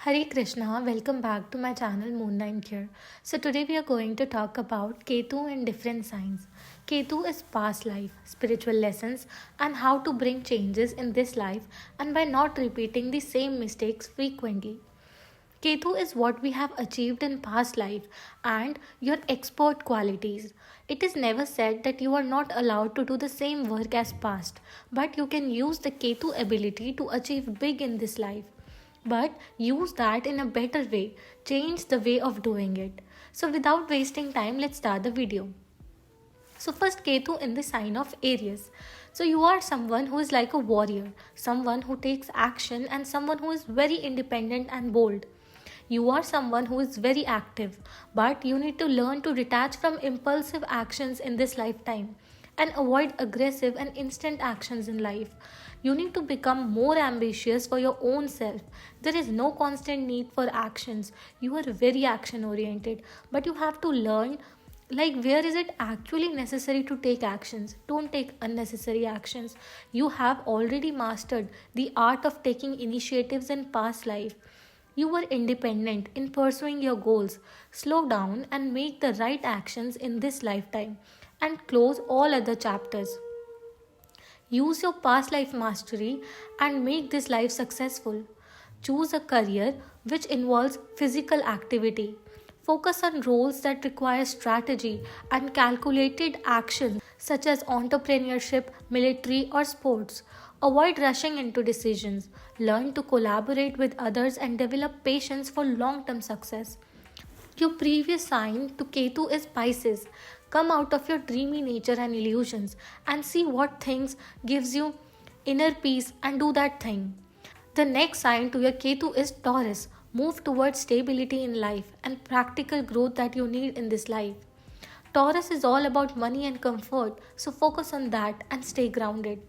Hare Krishna, welcome back to my channel Moonline Care. So today we are going to talk about Ketu and different signs. Ketu is past life, spiritual lessons, and how to bring changes in this life and by not repeating the same mistakes frequently. Ketu is what we have achieved in past life and your expert qualities. It is never said that you are not allowed to do the same work as past, but you can use the Ketu ability to achieve big in this life. But use that in a better way, change the way of doing it. So without wasting time, let's start the video. So first Ketu in the sign of Aries. So you are someone who is like a warrior, someone who takes action and someone who is very independent and bold. You are someone who is very active, but you need to learn to detach from impulsive actions in this lifetime and avoid aggressive and instant actions in life. You need to become more ambitious for your own self. There is no constant need for actions. You are very action oriented, but you have to learn where is it actually necessary to take actions. Don't take unnecessary actions. You have already mastered the art of taking initiatives in past life. You were independent in pursuing your goals. Slow down and make the right actions in this lifetime and close all other chapters. Use your past life mastery and make this life successful. Choose a career which involves physical activity. Focus on roles that require strategy and calculated action, such as entrepreneurship, military, or sports. Avoid rushing into decisions. Learn to collaborate with others and develop patience for long term success. Your previous sign to Ketu is Pisces. Come out of your dreamy nature and illusions and see what things gives you inner peace and do that thing. The next sign to your Ketu is Taurus. Move towards stability in life and practical growth that you need in this life. Taurus is all about money and comfort, so focus on that and stay grounded.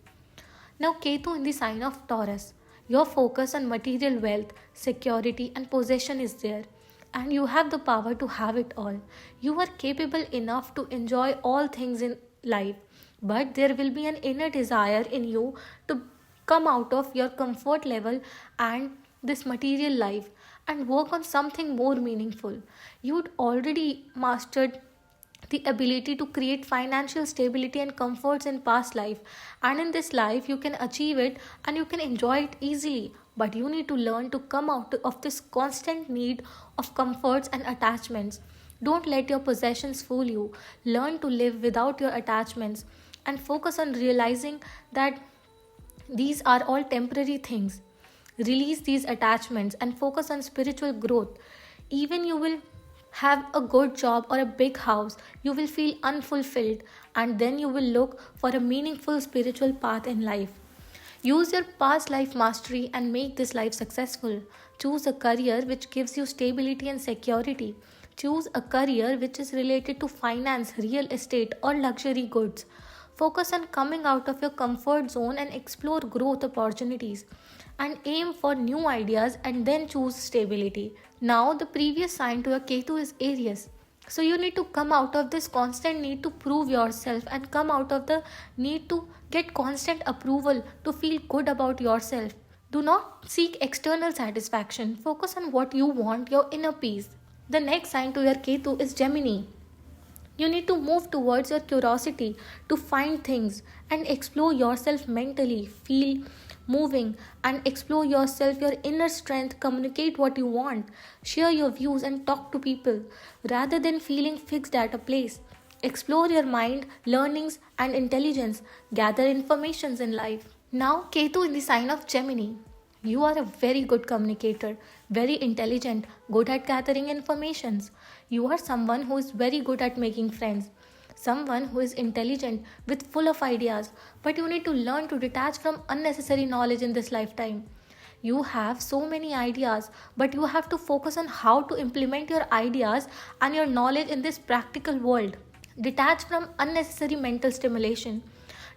Now, Ketu in the sign of Taurus. Your focus on material wealth, security, and possession is there, and you have the power to have it all. You are capable enough to enjoy all things in life, but there will be an inner desire in you to come out of your comfort level and this material life and work on something more meaningful. You'd already mastered the ability to create financial stability and comforts in past life, and in this life you can achieve it and you can enjoy it easily, but you need to learn to come out of this constant need of comforts and attachments. Don't let your possessions fool you. Learn to live without your attachments and focus on realizing that these are all temporary things. Release these attachments and focus on spiritual growth. Even you will have a good job or a big house, you will feel unfulfilled, and then you will look for a meaningful spiritual path in life. Use your past life mastery and make this life successful. Choose a career which gives you stability and security. Choose a career which is related to finance, real estate, or luxury goods. Focus on coming out of your comfort zone and explore growth opportunities. And aim for new ideas and then choose stability. Now, the previous sign to your Ketu is Aries. So, you need to come out of this constant need to prove yourself and come out of the need to get constant approval to feel good about yourself. Do not seek external satisfaction. Focus on what you want, your inner peace. The next sign to your Ketu is Gemini. You need to move towards your curiosity to find things and explore yourself mentally, feel moving and explore yourself, your inner strength, communicate what you want, share your views and talk to people rather than feeling fixed at a place. Explore your mind, learnings and intelligence, gather informations in life. Now, Ketu in the sign of Gemini. You are a very good communicator, very intelligent, good at gathering informations. You are someone who is very good at making friends, someone who is intelligent with full of ideas, but you need to learn to detach from unnecessary knowledge in this lifetime. You have so many ideas, but you have to focus on how to implement your ideas and your knowledge in this practical world. Detach from unnecessary mental stimulation.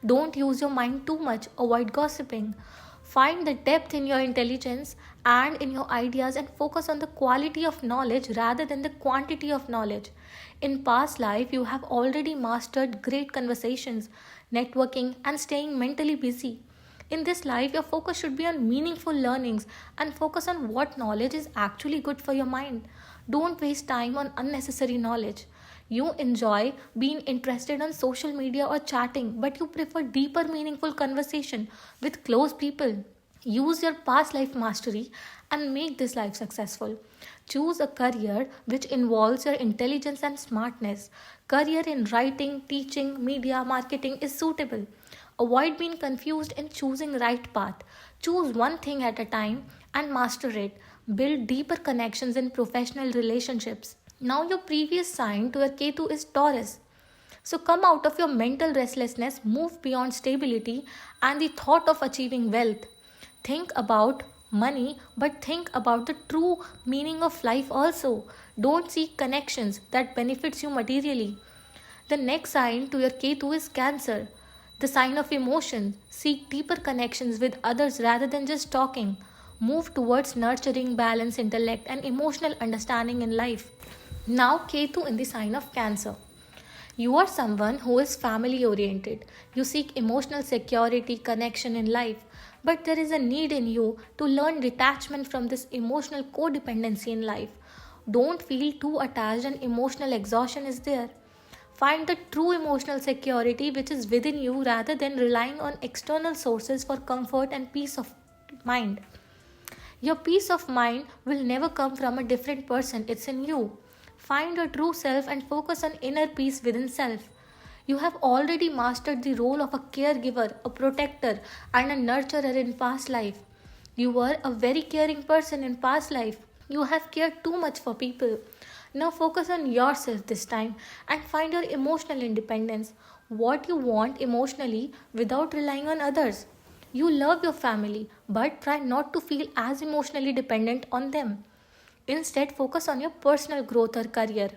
Don't use your mind too much, avoid gossiping. Find the depth in your intelligence and in your ideas and focus on the quality of knowledge rather than the quantity of knowledge. In past life, you have already mastered great conversations, networking, and staying mentally busy. In this life, your focus should be on meaningful learnings and focus on what knowledge is actually good for your mind. Don't waste time on unnecessary knowledge. You enjoy being interested on social media or chatting, but you prefer deeper, meaningful conversation with close people. Use your past life mastery and make this life successful. Choose a career which involves your intelligence and smartness. Career in writing, teaching, media, marketing is suitable. Avoid being confused in choosing right path. Choose one thing at a time and master it. Build deeper connections in professional relationships. Now your previous sign to your Ketu is Taurus. So come out of your mental restlessness, move beyond stability and the thought of achieving wealth. Think about money, but think about the true meaning of life also. Don't seek connections that benefits you materially. The next sign to your Ketu is Cancer, the sign of emotion. Seek deeper connections with others rather than just talking. Move towards nurturing balance, intellect, and emotional understanding in life. Now, Ketu in the sign of Cancer. You are someone who is family oriented. You seek emotional security, connection in life, but there is a need in you to learn detachment from this emotional codependency in life. Don't feel too attached, and emotional exhaustion is there. Find the true emotional security which is within you rather than relying on external sources for comfort and peace of mind. Your peace of mind will never come from a different person, it's in you. Find your true self and focus on inner peace within self. You have already mastered the role of a caregiver, a protector, and a nurturer in past life. You were a very caring person in past life. You have cared too much for people. Now focus on yourself this time and find your emotional independence. What you want emotionally without relying on others. You love your family, but try not to feel as emotionally dependent on them. Instead, focus on your personal growth or career.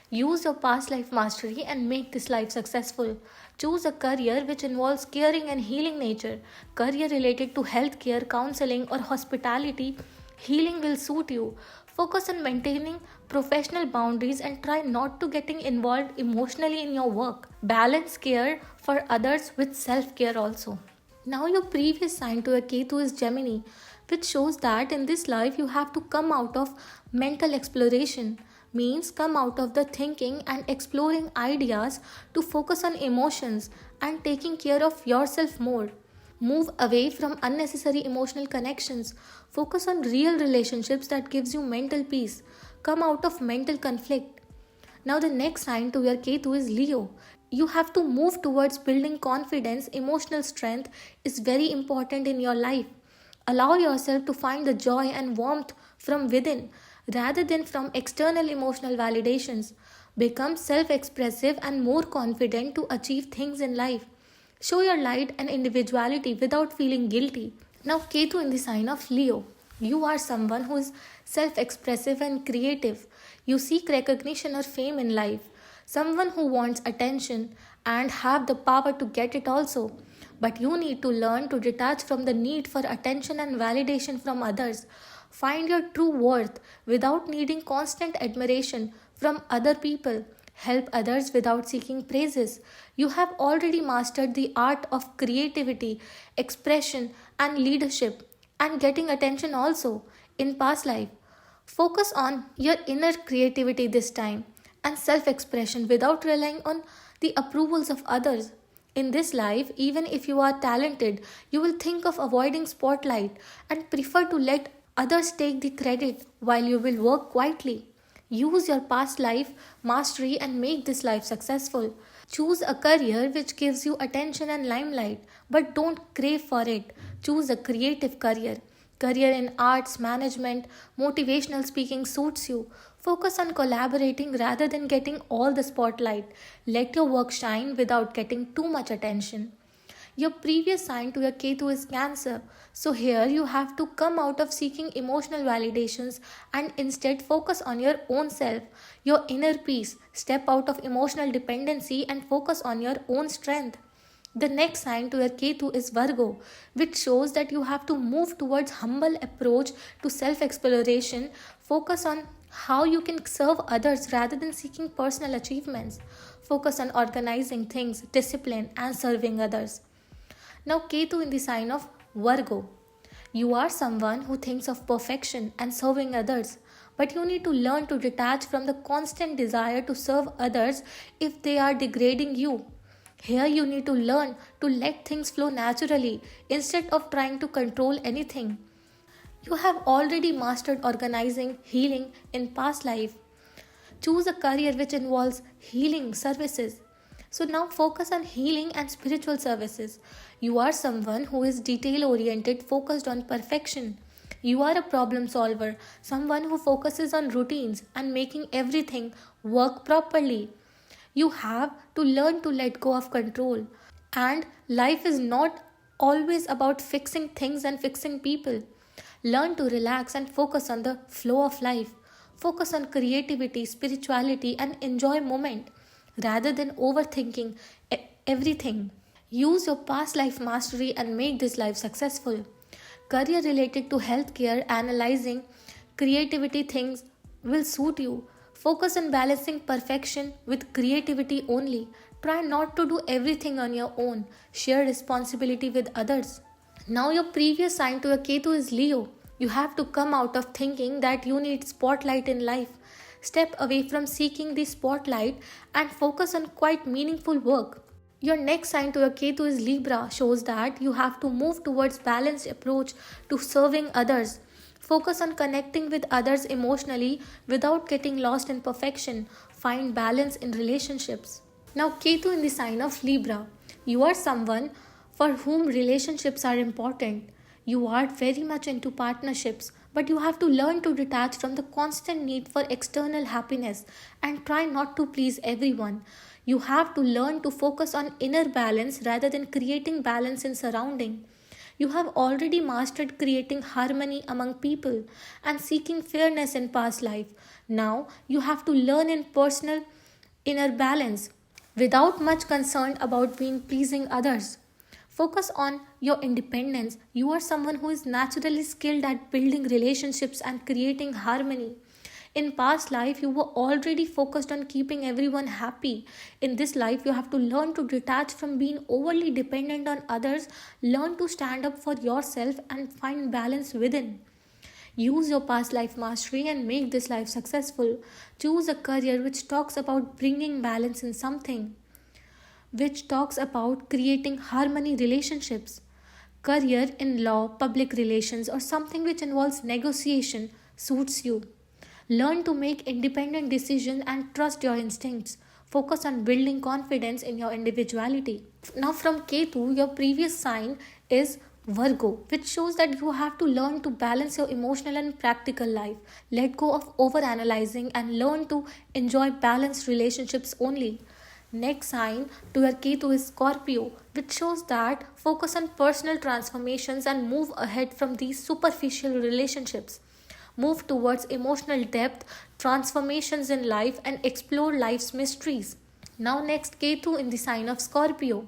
Use your past life mastery and make this life successful. Choose a career which involves caring and healing nature. Career related to healthcare, counseling, or hospitality, healing will suit you. Focus on maintaining professional boundaries and try not to getting involved emotionally in your work. Balance care for others with self-care also. Now your previous sign to a Ketu is Gemini, which shows that in this life you have to come out of mental exploration, means come out of the thinking and exploring ideas to focus on emotions and taking care of yourself more. Move away from unnecessary emotional connections. Focus on real relationships that gives you mental peace. Come out of mental conflict. Now the next sign to your Ketu is Leo. You have to move towards building confidence. Emotional strength is very important in your life. Allow yourself to find the joy and warmth from within rather than from external emotional validations. Become self expressive and more confident to achieve things in life. Show your light and individuality without feeling guilty. Now, Ketu in the sign of Leo. You are someone who is self expressive and creative. You seek recognition or fame in life. Someone who wants attention and have the power to get it also. But you need to learn to detach from the need for attention and validation from others. Find your true worth without needing constant admiration from other people. Help others without seeking praises. You have already mastered the art of creativity, expression, and leadership, and getting attention also in past life. Focus on your inner creativity this time and self expression without relying on the approvals of others. In this life, even if you are talented, you will think of avoiding spotlight and prefer to let others take the credit while you will work quietly. Use your past life mastery and make this life successful. Choose a career which gives you attention and limelight, but don't crave for it. Choose a creative career. Career in arts, management, motivational speaking suits you. Focus on collaborating rather than getting all the spotlight. Let your work shine without getting too much attention. Your previous sign to your Ketu is Cancer. So here you have to come out of seeking emotional validations and instead focus on your own self, your inner peace. Step out of emotional dependency and focus on your own strength. The next sign to your Ketu is Virgo, which shows that you have to move towards humble approach to self-exploration. Focus on how you can serve others rather than seeking personal achievements. Focus on organizing things, discipline, and serving others. Now, Ketu in the sign of Virgo. You are someone who thinks of perfection and serving others, but you need to learn to detach from the constant desire to serve others if they are degrading you. Here, you need to learn to let things flow naturally instead of trying to control anything. You have already mastered organizing, healing in past life. Choose a career which involves healing services. So now focus on healing and spiritual services. You are someone who is detail oriented, focused on perfection. You are a problem solver, someone who focuses on routines and making everything work properly. You have to learn to let go of control. And life is not always about fixing things and fixing people. Learn to relax and focus on the flow of life. Focus on creativity, spirituality, and enjoy moment rather than overthinking everything. Use your past life mastery and make this life successful. Career related to healthcare, analyzing, creativity things will suit you. Focus on balancing perfection with creativity only. Try not to do everything on your own. Share responsibility with others. Now, your previous sign to a Ketu is Leo. You have to come out of thinking that you need spotlight in life. Step away from seeking the spotlight and focus on quite meaningful work. Your next sign to a Ketu is Libra shows that you have to move towards balanced approach to serving others. Focus on connecting with others emotionally without getting lost in perfection. Find balance in relationships. Now, Ketu in the sign of Libra. You are someone for whom relationships are important. You are very much into partnerships, but you have to learn to detach from the constant need for external happiness and try not to please everyone. You have to learn to focus on inner balance rather than creating balance in surrounding. You have already mastered creating harmony among people and seeking fairness in past life. Now you have to learn in personal inner balance without much concern about being pleasing others. Focus on your independence. You are someone who is naturally skilled at building relationships and creating harmony. In past life, you were already focused on keeping everyone happy. In this life, you have to learn to detach from being overly dependent on others, learn to stand up for yourself and find balance within. Use your past life mastery and make this life successful. Choose a career which talks about bringing balance in something, which talks about creating harmony relationships. Career in law, public relations, or something which involves negotiation suits you. Learn to make independent decisions and trust your instincts. Focus on building confidence in your individuality. Now, from Ketu, your previous sign is Virgo, which shows that you have to learn to balance your emotional and practical life. Let go of overanalyzing and learn to enjoy balanced relationships only. Next sign to your Ketu is Scorpio, which shows that focus on personal transformations and move ahead from these superficial relationships. Move towards emotional depth, transformations in life, and explore life's mysteries. Now, next, Ketu in the sign of Scorpio.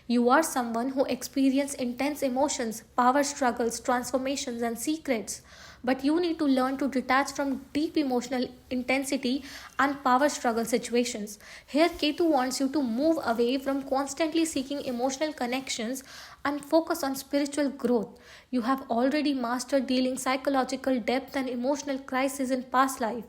You are someone who experiences intense emotions, power struggles, transformations, and secrets. But you need to learn to detach from deep emotional intensity and power struggle situations. Here, Ketu wants you to move away from constantly seeking emotional connections and focus on spiritual growth. You have already mastered dealing psychological depth and emotional crisis in past life.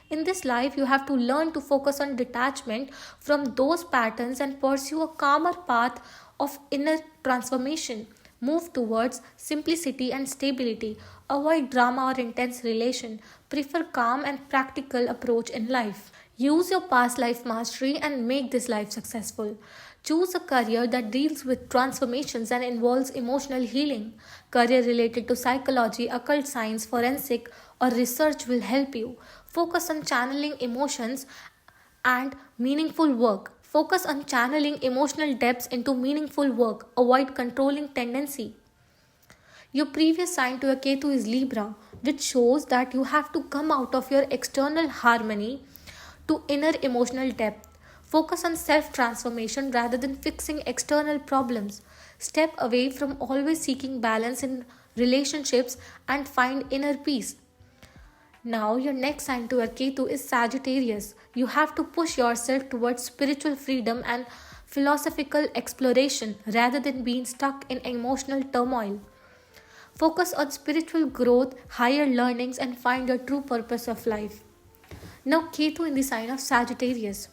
In this life, you have to learn to focus on detachment from those patterns and pursue a calmer path of inner transformation. Move towards simplicity and stability. Avoid drama or intense relation. Prefer calm and practical approach in life. Use your past life mastery and make this life successful. Choose a career that deals with transformations and involves emotional healing. Career related to psychology, occult science, forensic, or research will help you. Focus on channeling emotions and meaningful work. Focus on channeling emotional depths into meaningful work. Avoid controlling tendency. Your previous sign to a Ketu is Libra, which shows that you have to come out of your external harmony to inner emotional depth. Focus on self transformation rather than fixing external problems. Step away from always seeking balance in relationships and find inner peace. Now, your next sign to your Ketu is Sagittarius. You have to push yourself towards spiritual freedom and philosophical exploration rather than being stuck in emotional turmoil. Focus on spiritual growth, higher learnings, and find your true purpose of life. Now, Ketu in the sign of Sagittarius.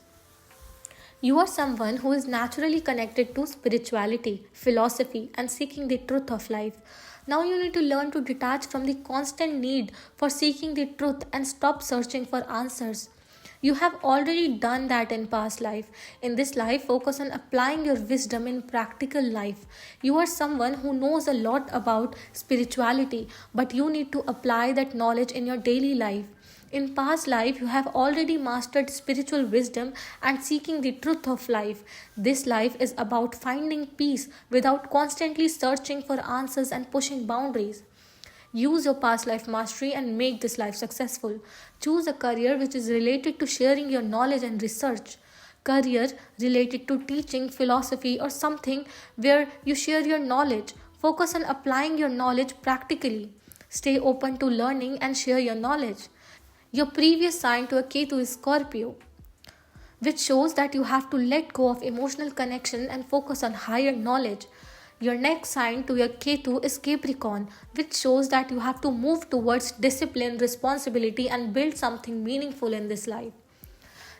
You are someone who is naturally connected to spirituality, philosophy, and seeking the truth of life. Now you need to learn to detach from the constant need for seeking the truth and stop searching for answers. You have already done that in past life. In this life, focus on applying your wisdom in practical life. You are someone who knows a lot about spirituality, but you need to apply that knowledge in your daily life. In past life, you have already mastered spiritual wisdom and seeking the truth of life. This life is about finding peace without constantly searching for answers and pushing boundaries. Use your past life mastery and make this life successful. Choose a career which is related to sharing your knowledge and research. Career related to teaching, philosophy, or something where you share your knowledge. Focus on applying your knowledge practically. Stay open to learning and share your knowledge. Your previous sign to a Ketu is Scorpio, which shows that you have to let go of emotional connection and focus on higher knowledge. Your next sign to your Ketu is Capricorn, which shows that you have to move towards discipline, responsibility, and build something meaningful in this life.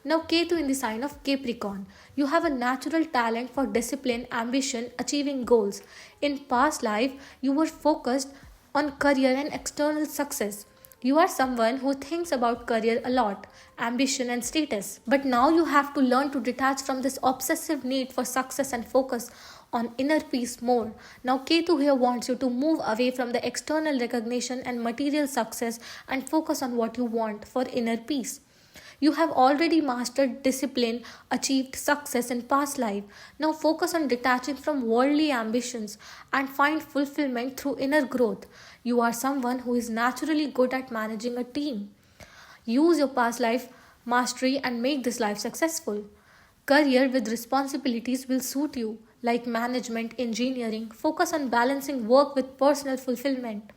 Now, Ketu in the sign of Capricorn. You have a natural talent for discipline, ambition, achieving goals. In past life, you were focused on career and external success. You are someone who thinks about career a lot, ambition and status. But now you have to learn to detach from this obsessive need for success and focus on inner peace more. Now Ketu here wants you to move away from the external recognition and material success and focus on what you want for inner peace. You have already mastered discipline, achieved success in past life. Now focus on detaching from worldly ambitions and find fulfillment through inner growth. You are someone who is naturally good at managing a team. Use your past life mastery and make this life successful. Career with responsibilities will suit you, like management, engineering. Focus on balancing work with personal fulfillment.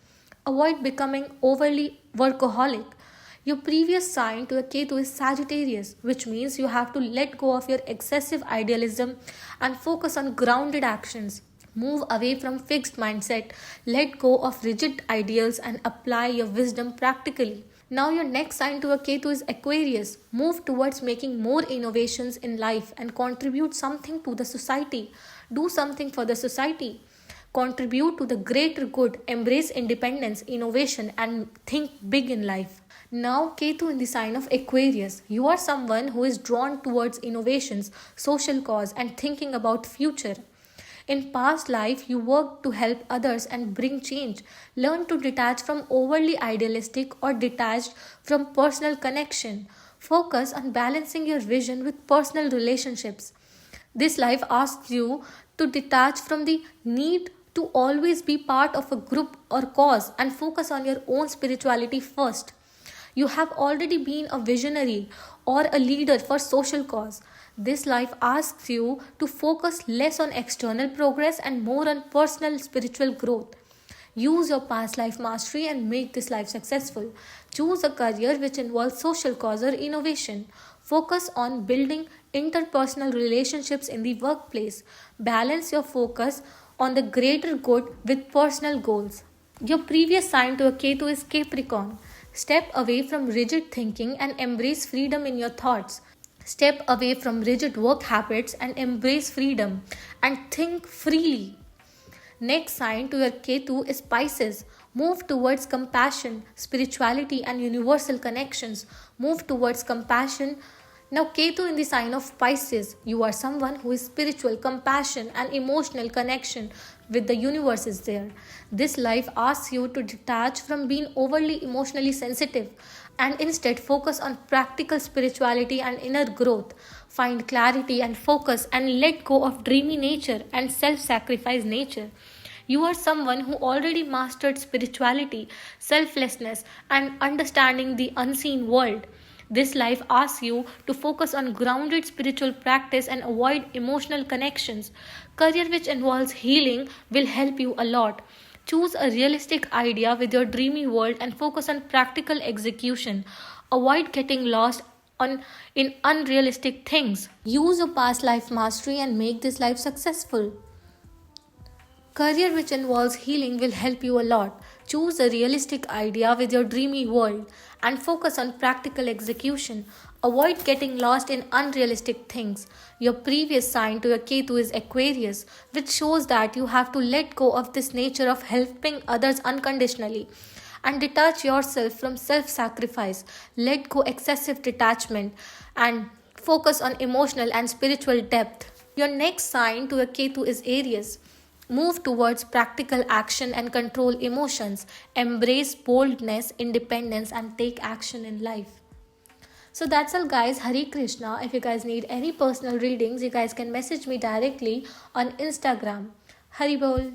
Avoid becoming overly workaholic. Your previous sign to a Ketu is Sagittarius, which means you have to let go of your excessive idealism and focus on grounded actions. Move away from fixed mindset, let go of rigid ideals and apply your wisdom practically. Now your next sign to a Ketu is Aquarius. Move towards making more innovations in life and contribute something to the society. Do something for the society. Contribute to the greater good. Embrace independence, innovation and think big in life. Now, Ketu in the sign of Aquarius. You are someone who is drawn towards innovations, social cause, and thinking about future. In past life, you worked to help others and bring change. Learn to detach from overly idealistic or detached from personal connection. Focus on balancing your vision with personal relationships. This life asks you to detach from the need to always be part of a group or cause and focus on your own spirituality first. You have already been a visionary or a leader for social cause. This life asks you to focus less on external progress and more on personal spiritual growth. Use your past life mastery and make this life successful. Choose a career which involves social cause or innovation. Focus on building interpersonal relationships in the workplace. Balance your focus on the greater good with personal goals. Your previous sign to a Ketu is Capricorn. Step away from rigid thinking and embrace freedom in your thoughts. Step away from rigid work habits and embrace freedom and think freely. Next sign to your Ketu is Pisces. Move towards compassion, spirituality, and universal connections. Move towards compassion. Now, Ketu in the sign of Pisces. You are someone who is spiritual, compassion, and emotional connection with the universe is there. This life asks you to detach from being overly emotionally sensitive and instead focus on practical spirituality and inner growth. Find clarity and focus and let go of dreamy nature and self sacrifice nature. You are someone who already mastered spirituality, selflessness, and understanding the unseen world. This life asks you to focus on grounded spiritual practice and avoid emotional connections. Career which involves healing will help you a lot. Choose a realistic idea with your dreamy world and focus on practical execution. Avoid getting lost on in unrealistic things. Use your past life mastery and make this life successful. Career which involves healing will help you a lot. Choose a realistic idea with your dreamy world and focus on practical execution. Avoid getting lost in unrealistic things. Your previous sign to your Ketu is Aquarius, which shows that you have to let go of this nature of helping others unconditionally and detach yourself from self sacrifice. Let go excessive detachment and focus on emotional and spiritual depth. Your next sign to a Ketu is Aries. Move towards practical action and control emotions. Embrace boldness, independence, and take action in life. So that's all, guys. Hari Krishna. If you guys need any personal readings, you guys can message me directly on Instagram. Hari Bol.